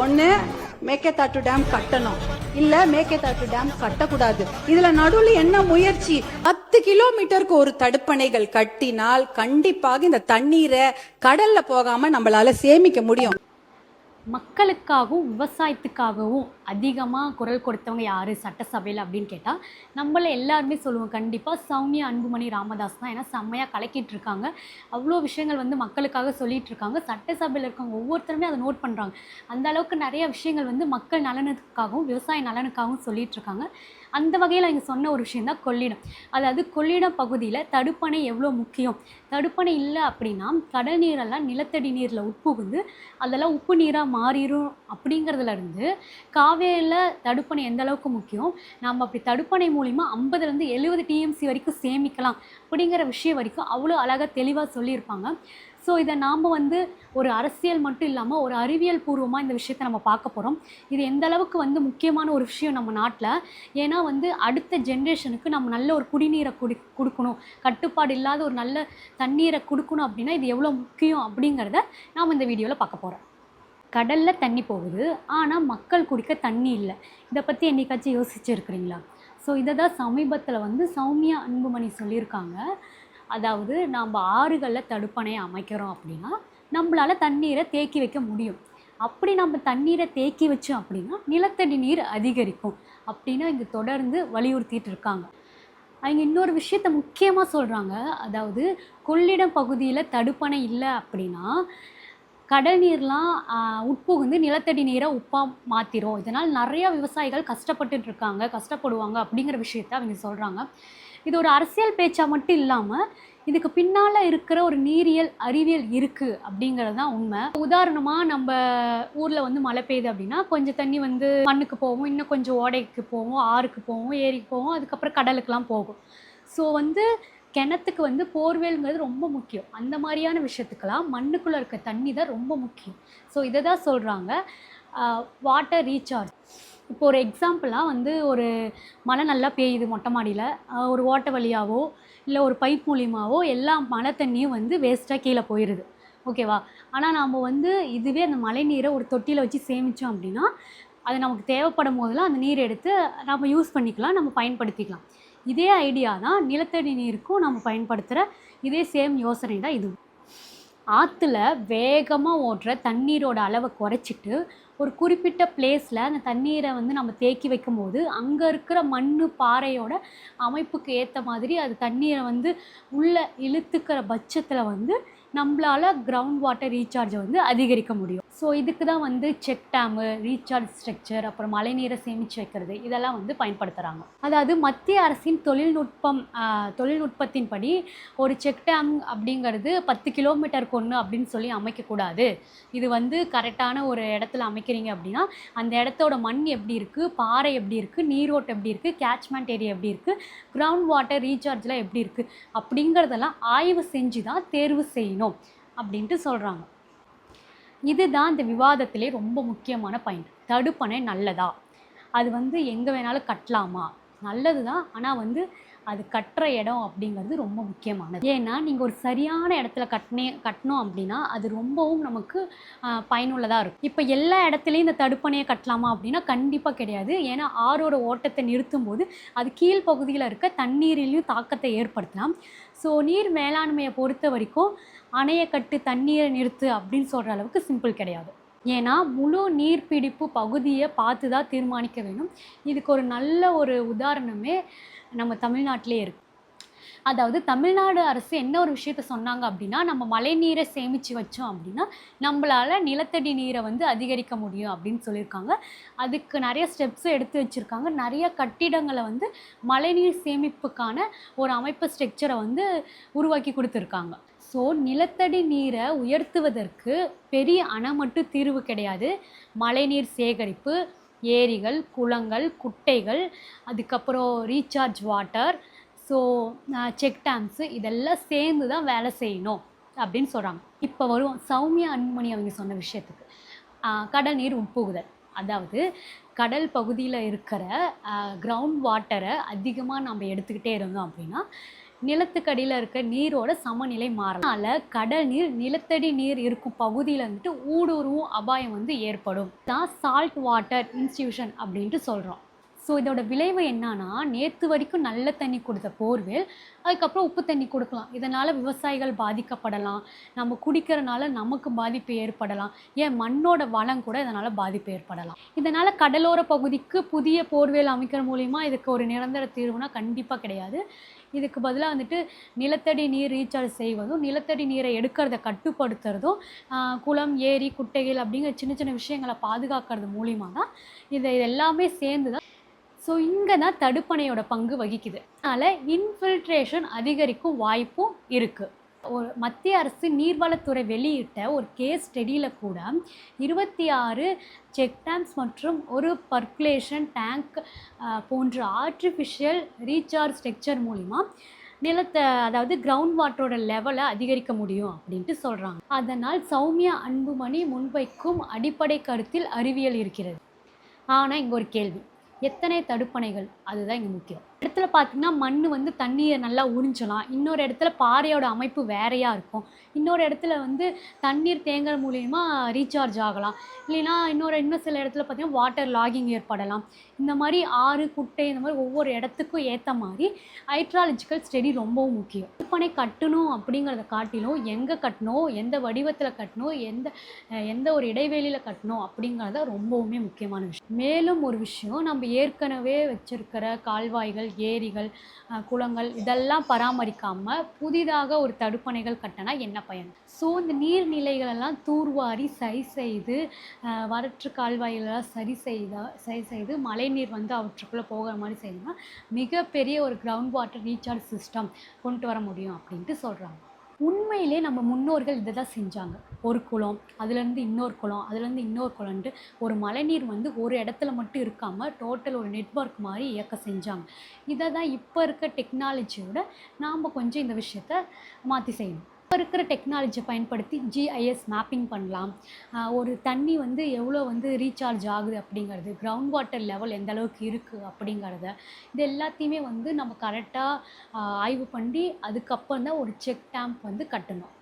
ஒன்று மேகேதாட்டு டேம் கட்டணும், இல்ல மேகேதாட்டு டேம் கட்டக்கூடாது. இதுல நடுவில் என்ன முயற்சி? 10 கிலோமீட்டருக்கு ஒரு தடுப்பணைகள் கட்டினால் கண்டிப்பாக இந்த தண்ணீரை கடல்ல போகாம நம்மளால சேமிக்க முடியும். மக்களுக்காகவும் விவசாயத்துக்காகவும் அதிகமாக குரல் கொடுத்தவங்க யார் சட்டசபையில் அப்படின்னு கேட்டால் நம்மள எல்லாருமே சொல்லுவோம், கண்டிப்பாக சௌமியா அன்புமணி ராமதாஸ் தான். ஏன்னா செம்மையாக கலக்கிட்டு இருக்காங்க, அவ்வளோ விஷயங்கள் வந்து மக்களுக்காக சொல்லிட்டு இருக்காங்க. சட்டசபையில் இருக்கவங்க ஒவ்வொருத்தருமே அதை நோட் பண்ணுறாங்க. அந்த அளவுக்கு நிறைய விஷயங்கள் வந்து மக்கள் நலனுக்காகவும் விவசாய நலனுக்காகவும் சொல்லிட்டு இருக்காங்க. அந்த வகையில் அவங்க சொன்ன ஒரு விஷயம் தான் கொள்ளிடம். அதாவது கொள்ளிடம் பகுதியில் தடுப்பணை எவ்வளோ முக்கியம். தடுப்பணை இல்லை அப்படின்னா கடல் நீரெல்லாம் நிலத்தடி நீரில் உட்புகுந்து அதெல்லாம் உப்பு நீராக மாறிடும். அப்படிங்கிறதுலேருந்து காவேரியில் தடுப்பணை எந்த அளவுக்கு முக்கியம், நம்ம அப்படி தடுப்பணை மூலிமா 50லேருந்து 70 டிஎம்சி வரைக்கும் சேமிக்கலாம் அப்படிங்கிற விஷயம் வரைக்கும் அவ்வளோ அழகாக தெளிவாக சொல்லியிருப்பாங்க. ஸோ இதை நாம் வந்து ஒரு அரசியல் மட்டும் இல்லாமல் ஒரு அறிவியல் பூர்வமாக இந்த விஷயத்தை நம்ம பார்க்க போகிறோம். இது எந்த அளவுக்கு வந்து முக்கியமான ஒரு விஷயம் நம்ம நாட்டில். ஏன்னா வந்து அடுத்த ஜென்ரேஷனுக்கு நம்ம நல்ல ஒரு குடிநீரை கொடுக்கணும், கட்டுப்பாடு இல்லாத ஒரு நல்ல தண்ணீரை கொடுக்கணும் அப்படின்னா இது எவ்வளோ முக்கியம் அப்படிங்கிறத நாம் இந்த வீடியோவில் பார்க்க போகிறோம். கடலில் தண்ணி போகுது, ஆனால் மக்கள் குடிக்க தண்ணி இல்லை. இதை பற்றி என்னைக்காச்சும் யோசிச்சுருக்கிறீங்களா? ஸோ இதை தான் சமீபத்தில் வந்து சௌமியா அன்புமணி சொல்லியிருக்காங்க. அதாவது நம்ம ஆறுகளில் தடுப்பணையை அமைக்கிறோம் அப்படின்னா நம்மளால் தண்ணீரை தேக்கி வைக்க முடியும். அப்படி நம்ம தண்ணீரை தேக்கி வச்சோம் அப்படின்னா நிலத்தடி நீர் அதிகரிக்கும் அப்படின்னு இங்கே தொடர்ந்து வலியுறுத்திட்டு இருக்காங்க. அவங்க இன்னொரு விஷயத்த முக்கியமாக சொல்கிறாங்க. அதாவது கொள்ளிடம் பகுதியில் தடுப்பணை இல்லை அப்படின்னா கடல் நீர்லாம் உட்புகுந்து நிலத்தடி நீரை உப்பாக மாற்றிடும். இதனால் நிறையா விவசாயிகள் கஷ்டப்படுவாங்க அப்படிங்கிற விஷயத்த அவங்க சொல்கிறாங்க. இது ஒரு அரசியல் பேச்சாக மட்டும் இல்லாமல் இதுக்கு பின்னால் இருக்கிற ஒரு நீரியல் அறிவியல் இருக்குது அப்படிங்கிறது தான் உண்மை. உதாரணமாக நம்ம ஊரில் வந்து மழை பெய்யுது அப்படின்னா கொஞ்சம் தண்ணி வந்து மண்ணுக்கு போகும், இன்னும் கொஞ்சம் ஓடைக்கு போகும், ஆறுக்கு போகும், ஏரிக்கு போகும், அதுக்கப்புறம் கடலுக்கெலாம் போகும். ஸோ வந்து கிணத்துக்கு வந்து போர்வேல்ங்கிறது ரொம்ப முக்கியம். அந்த மாதிரியான விஷயத்துக்கெல்லாம் மண்ணுக்குள்ளே இருக்க தண்ணி தான் ரொம்ப முக்கியம். ஸோ இதை தான் சொல்கிறாங்க வாட்டர் ரீசார்ஜ். இப்போ ஒரு எக்ஸாம்பிளாக வந்து ஒரு மழை நல்லா பெய்யுது மொட்டை மாடியில், ஒரு ஓட்டை வழியாவோ இல்லை ஒரு பைப் மூலியமாவோ எல்லா மழை தண்ணியும் வந்து வேஸ்ட்டாக கீழே போயிடுது, ஓகேவா? ஆனால் நாம் வந்து இதுவே அந்த மழை நீரை ஒரு தொட்டியில் வச்சு சேமித்தோம் அப்படின்னா அது நமக்கு தேவைப்படும் போதெல்லாம் அந்த நீரை எடுத்து நம்ம யூஸ் பண்ணிக்கலாம், நம்ம பயன்படுத்திக்கலாம். இதே ஐடியா தான் நிலத்தடி நீருக்கும் நம்ம பயன்படுத்துகிற இதே சேம் யோசனை தான் இது. ஆற்றுல வேகமாக ஓடுற தண்ணீரோட அளவை குறைச்சிட்டு ஒரு குறிப்பிட்ட பிளேஸில் அந்த தண்ணீரை வந்து நம்ம தேக்கி வைக்கும்போது அங்கே இருக்கிற மண் பாறையோட அமைப்புக்கு ஏற்ற மாதிரி அது தண்ணீரை வந்து உள்ளே இழுத்துக்கிற பட்சத்தில் வந்து நம்மளால் கிரவுண்ட் வாட்டர் ரீசார்ஜை வந்து அதிகரிக்க முடியும். ஸோ இதுக்கு தான் வந்து செக் டேமு, ரீசார்ஜ் ஸ்ட்ரக்சர், அப்புறம் மழைநீரை சேமித்து வைக்கிறது இதெல்லாம் வந்து பயன்படுத்துகிறாங்க. அதாவது மத்திய அரசின் தொழில்நுட்பத்தின்படி ஒரு செக் டேம் அப்படிங்கிறது 10 கிலோமீட்டருக்கு ஒன்று அப்படின்னு சொல்லி அமைக்கக்கூடாது. இது வந்து கரெக்டான ஒரு இடத்துல அமைக்கிறீங்க அப்படின்னா அந்த இடத்தோட மண் எப்படி இருக்குது, பாறை எப்படி இருக்குது, நீரோட்டம் எப்படி இருக்குது, கேட்ச்மெண்ட் ஏரியா எப்படி இருக்குது, கிரவுண்ட் வாட்டர் ரீசார்ஜ்லாம் எப்படி இருக்குது அப்படிங்கிறதெல்லாம் ஆய்வு செஞ்சு தான் தேர்வு செய்யணும் அப்படின்ட்டு சொல்கிறாங்க. இதுதான் இந்த விவாதத்திலே ரொம்ப முக்கியமான பாயிண்ட். தடுப்பணை நல்லதா? அது வந்து எங்கே வேணாலும் கட்டலாமா? நல்லது தான், ஆனால் வந்து அது கட்டுற இடம் அப்படிங்கிறது ரொம்ப முக்கியமானது. ஏன்னா நீங்கள் ஒரு சரியான இடத்துல கட்டணும் அப்படின்னா அது ரொம்பவும் நமக்கு பயனுள்ளதாக இருக்கும். இப்போ எல்லா இடத்துலையும் இந்த தடுப்பணையை கட்டலாமா அப்படின்னா கண்டிப்பாக கிடையாது. ஏன்னா ஆறோட ஓட்டத்தை நிறுத்தும் போது அது கீழ்ப்பகுதியில் இருக்க தண்ணீரிலையும் தாக்கத்தை ஏற்படுத்தலாம். ஸோ நீர் மேலாண்மையை பொறுத்த வரைக்கும் அணையை கட்டு தண்ணீரை நிறுத்து அப்படின்னு சொல்கிற அளவுக்கு சிம்பிள் கிடையாது. ஏன்னா முழு நீர்பிடிப்பு பகுதியை பார்த்து தான் தீர்மானிக்க வேணும். இதுக்கு ஒரு நல்ல ஒரு உதாரணமே நம்ம தமிழ்நாட்டிலே இருக்குது. அதாவது தமிழ்நாடு அரசு என்ன ஒரு விஷயத்த சொன்னாங்க அப்படின்னா நம்ம மழை நீரை சேமித்து வச்சோம் அப்படின்னா நம்மளால் நிலத்தடி நீரை வந்து அதிகரிக்க முடியும் அப்படின்னு சொல்லியிருக்காங்க. அதுக்கு நிறைய ஸ்டெப்ஸும் எடுத்து வச்சுருக்காங்க. நிறைய கட்டிடங்களை வந்து மழைநீர் சேமிப்புக்கான ஒரு அமைப்பு ஸ்ட்ரக்சரை வந்து உருவாக்கி கொடுத்துருக்காங்க. ஸோ நிலத்தடி நீரை உயர்த்துவதற்கு பெரிய அணை மட்டும் தீர்வு கிடையாது. மழைநீர் சேகரிப்பு, ஏரிகள், குளங்கள், குட்டைகள், அதுக்கப்புறம் recharge water, so check dams இதெல்லாம் சேர்ந்து தான் வேலை செய்யணும் அப்படின்னு சொல்கிறாங்க. இப்போ வரும் சௌமியா அன்புமணி அவங்க சொன்ன விஷயத்துக்கு. கடல் நீர் உட்புகுதல், அதாவது கடல் பகுதியில் இருக்கிற கிரவுண்ட் வாட்டரை அதிகமாக நம்ம எடுத்துக்கிட்டே இருந்தோம் அப்படின்னா நிலத்துக்கடியில் இருக்க நீரோட சமநிலை மாறலாம். அதனால கடல் நீர் நிலத்தடி நீர் இருக்கும் பகுதியில் வந்துட்டு ஊடுருவும் அபாயம் வந்து ஏற்படும். தான் சால்ட் வாட்டர் இன்ஸ்டியூஷன் அப்படின்ட்டு சொல்கிறோம். ஸோ இதோட விளைவு என்னன்னா, நேற்று வரைக்கும் நல்ல தண்ணி கொடுத்த போர்வெல் அதுக்கப்புறம் உப்பு தண்ணி கொடுக்கலாம். இதனால் விவசாயிகள் பாதிக்கப்படலாம். நம்ம குடிக்கிறனால நமக்கு பாதிப்பு ஏற்படலாம். ஏன் மண்ணோட வளம் கூட இதனால் பாதிப்பு ஏற்படலாம். இதனால் கடலோர பகுதிக்கு புதிய போர்வெல் அமைக்கிற மூலிமா இதுக்கு ஒரு நிரந்தர தீர்வுனா கண்டிப்பாக கிடையாது. இதுக்கு பதிலாக வந்துட்டு நிலத்தடி நீர் ரீசார்ஜ் செய்வதும், நிலத்தடி நீரை எடுக்கிறத கட்டுப்படுத்துறதும், குளம், ஏரி, குட்டைகள் அப்படிங்கிற சின்ன சின்ன விஷயங்களை பாதுகாக்கிறது மூலிமா தான் இது எல்லாமே சேர்ந்து தான். ஸோ இங்கே தான் தடுப்பணையோட பங்கு வகிக்குது. அதனால் இன்ஃபில்ட்ரேஷன் அதிகரிக்கும் வாய்ப்பும் இருக்குது. ஒரு மத்திய அரசு நீர்வளத்துறை வெளியிட்ட ஒரு கேஸ் ஸ்டடியில் கூட 26 செக் டேம்ஸ் மற்றும் ஒரு பர்குலேஷன் டேங்க் போன்ற ஆர்டிஃபிஷியல் ரீசார்ஜ் ஸ்ட்ரக்சர் மூலிமா நிலத்தை, அதாவது கிரவுண்ட் வாட்டரோட லெவலை அதிகரிக்க முடியும் அப்படின்ட்டு சொல்கிறாங்க. அதனால் சௌமியா அன்புமணி முன்வைக்கும் அடிப்படை கருத்தில் அறிவியல் இருக்கிறது. ஆனால் இங்கே ஒரு கேள்வி, எத்தனை தடுப்பணைகள்? அதுதான் இங்கே முக்கியம். இடத்துல பார்த்திங்கன்னா மண் வந்து தண்ணியை நல்லா உறிஞ்சலாம். இன்னொரு இடத்துல பாறையோட அமைப்பு வேறையாக இருக்கும். இன்னொரு இடத்துல வந்து தண்ணீர் தேங்குற மூலிமா ரீசார்ஜ் ஆகலாம். இல்லைன்னா இன்னும் சில இடத்துல பார்த்திங்கன்னா வாட்டர் லாகிங் ஏற்படலாம். இந்த மாதிரி ஆறு, குட்டை, இந்த மாதிரி ஒவ்வொரு இடத்துக்கும் ஏற்ற மாதிரி ஹைட்ராலஜிக்கல் ஸ்டடி ரொம்பவும் முக்கியம். தடுப்பணை கட்டணும் அப்படிங்கிறத காட்டிலும் எங்கே கட்டணும், எந்த வடிவத்தில் கட்டணும், எந்த ஒரு இடைவெளியில் கட்டணும் அப்படிங்கிறத ரொம்பவுமே முக்கியமான விஷயம். மேலும் ஒரு விஷயம், நம்ம ஏற்கனவே வச்சுருக்கிற கால்வாய்கள், ஏரிகள், குளங்கள் இதெல்லாம் பராமரிக்காமல் புதிதாக ஒரு தடுப்பணைகள் கட்டினா என்ன பயன்? ஸோ இந்த நீர்நிலைகளெல்லாம் தூர்வாரி சரி செய்து, வறட்று கால்வாய்களெல்லாம் சரி செய்து மழைநீர் வந்து அவற்றுக்குள்ளே போகிற மாதிரி செய்யணும்னா மிகப்பெரிய ஒரு கிரவுண்ட் வாட்டர் ரீசார்ஜ் சிஸ்டம் கொண்டு வர முடியும் அப்படின்ட்டு சொல்கிறாங்க. உண்மையிலே நம்ம முன்னோர்கள் இதை தான் செஞ்சாங்க. ஒரு குளம், அதுலேருந்து இன்னொரு குளம், அதுலேருந்து இன்னொரு குளம்ன்ட்டு ஒரு மழைநீர் வந்து ஒரு இடத்துல மட்டும் இருக்காமல் டோட்டல் ஒரு நெட்வொர்க் மாதிரி இயக்க செஞ்சாங்க. இதை தான் இப்போ இருக்க டெக்னாலஜியோட நாம் கொஞ்சம் இந்த விஷயத்த மாற்றி செய்யணும். இப்போ இருக்கிற டெக்னாலஜியை பயன்படுத்தி GIS மேப்பிங் பண்ணலாம். ஒரு தண்ணி வந்து எவ்வளோ வந்து ரீசார்ஜ் ஆகுது அப்படிங்கிறது, கிரவுண்ட் வாட்டர் லெவல் எந்த அளவுக்கு இருக்குது அப்படிங்கிறத, இது எல்லாத்தையுமே வந்து நம்ம கரெக்டாக ஆய்வு பண்ணி அதுக்கப்புறம் தான் ஒரு செக் டேம்ப் வந்து கட்டணும்.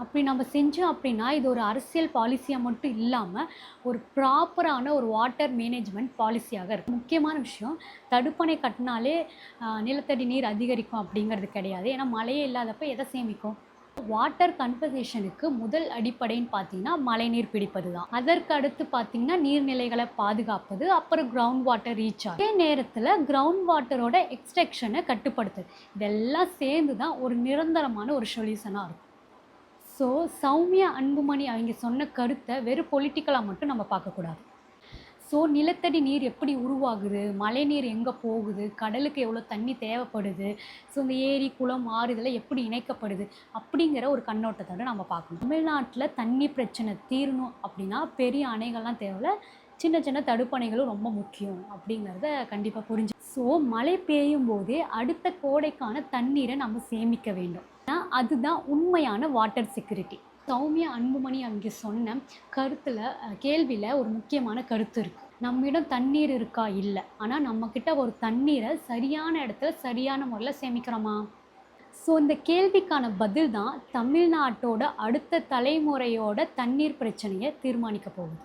அப்படி நம்ம செஞ்சோம் அப்படின்னா இது ஒரு அரசியல் பாலிசியாக மட்டும் இல்லாமல் ஒரு ப்ராப்பரான ஒரு வாட்டர் மேனேஜ்மெண்ட் பாலிசியாக இருக்கும். முக்கியமான விஷயம், தடுப்பணை கட்டினாலே நிலத்தடி நீர் அதிகரிக்கும் அப்படிங்கிறது கிடையாது. ஏன்னா மழையே இல்லாதப்ப எதை சேமிக்கும்? வாட்டர் கன்சர்வேஷனுக்கு முதல் அடிப்படைன்னு பார்த்தீங்கன்னா மழைநீர் பிடிப்பது தான். அதற்கு அடுத்து பார்த்தீங்கன்னா நீர்நிலைகளை பாதுகாப்பது, அப்புறம் கிரவுண்ட் வாட்டர் ரீசார்ஜ். அதே நேரத்தில் கிரவுண்ட் வாட்டரோட எக்ஸ்ட்ராக்ஷனை கட்டுப்படுத்துது. இதெல்லாம் சேர்ந்து தான் ஒரு நிரந்தரமான ஒரு சொல்யூஷனாக இருக்கும். ஸோ சௌமியா அன்புமணி அவங்க சொன்ன கருத்தை வெறும் பொலிட்டிக்கலாக மட்டும் நம்ம பார்க்கக்கூடாது. ஸோ நிலத்தடி நீர் எப்படி உருவாகுது, மழை நீர் எங்கே போகுது, கடலுக்கு எவ்வளோ தண்ணி தேவைப்படுது, ஸோ இந்த ஏரி, குளம், ஆறு இதெல்லாம் எப்படி இணைக்கப்படுது அப்படிங்கிற ஒரு கண்ணோட்டத்தோடு நம்ம பார்க்கணும். தமிழ்நாட்டில் தண்ணி பிரச்சனை தீரணும் அப்படின்னா பெரிய அணைகள்லாம் தேவையில்ல, சின்ன சின்ன தடுப்பணைகளும் ரொம்ப முக்கியம் அப்படிங்கிறத கண்டிப்பாக புரிஞ்சு. ஸோ மழை பெய்யும் போதே அடுத்த கோடைக்கான தண்ணீரை நம்ம சேமிக்க வேண்டும். அதுதான் உண்மையான வாட்டர் செக்யூரிட்டி. சௌமியா அன்புமணி அங்கே சொன்ன கேள்வியில் ஒரு முக்கியமான கருத்து இருக்குது. நம்மிடம் தண்ணீர் இருக்கா? இல்லை. ஆனால் நம்மக்கிட்ட ஒரு தண்ணீரை சரியான இடத்துல சரியான முறையில் சேமிக்கிறோமா? ஸோ இந்த கேள்விக்கான பதில் தான் தமிழ்நாட்டோட அடுத்த தலைமுறையோட தண்ணீர் பிரச்சனையை தீர்மானிக்க போகுது.